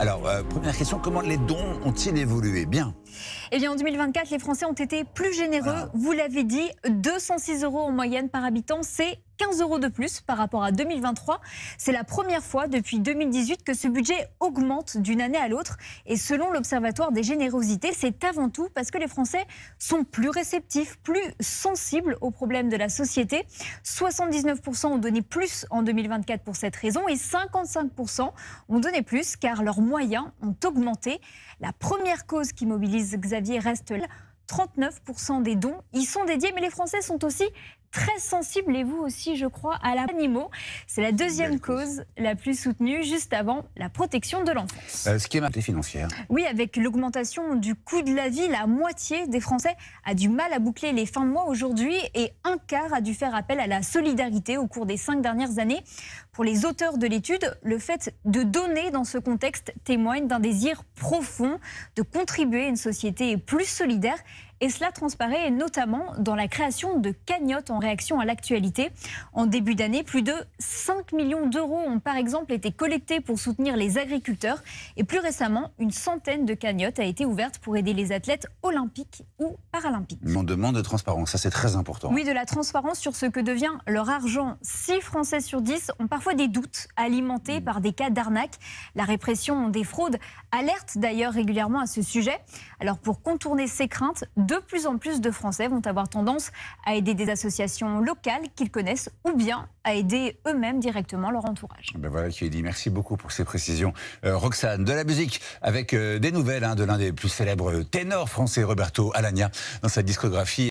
Alors, première question, comment les dons ont-ils évolué? Bien. Eh bien, en 2024, les Français ont été plus généreux. Vous l'avez dit, 206 € en moyenne par habitant, c'est 15 € de plus par rapport à 2023. C'est la première fois depuis 2018 que ce budget augmente d'une année à l'autre. Et selon l'Observatoire des générosités, c'est avant tout parce que les Français sont plus réceptifs, plus sensibles aux problèmes de la société. 79% ont donné plus en 2024 pour cette raison et 55% ont donné plus car leurs moyens ont augmenté. La première cause qui mobilise Xavier reste là. 39% des dons y sont dédiés, mais les Français sont aussi très sensibles, et vous aussi, je crois, à l'animaux. C'est la deuxième cause la plus soutenue, juste avant la protection de l'enfance. Ce qui est marqué financière. Oui, avec l'augmentation du coût de la vie, la moitié des Français a du mal à boucler les fins de mois aujourd'hui et un quart a dû faire appel à la solidarité au cours des 5 dernières années. Pour les auteurs de l'étude, le fait de donner dans ce contexte témoigne d'un désir profond de contribuer à une société plus solidaire. Et cela transparaît notamment dans la création de cagnottes en réaction à l'actualité. En début d'année, plus de 5 millions d'euros ont par exemple été collectés pour soutenir les agriculteurs. Et plus récemment, une centaine de cagnottes a été ouverte pour aider les athlètes olympiques ou paralympiques. On demande de transparence, ça c'est très important. Oui, de la transparence sur ce que devient leur argent. 6 Français sur 10 ont parfois des doutes alimentés par des cas d'arnaque. La répression des fraudes alerte d'ailleurs régulièrement à ce sujet. Alors pour contourner ces craintes, de plus en plus de Français vont avoir tendance à aider des associations locales qu'ils connaissent ou bien à aider eux-mêmes directement leur entourage. Ben voilà qui est dit. Merci beaucoup pour ces précisions. Roxane, de la musique avec des nouvelles de l'un des plus célèbres ténors français, Roberto Alagna, dans sa discographie.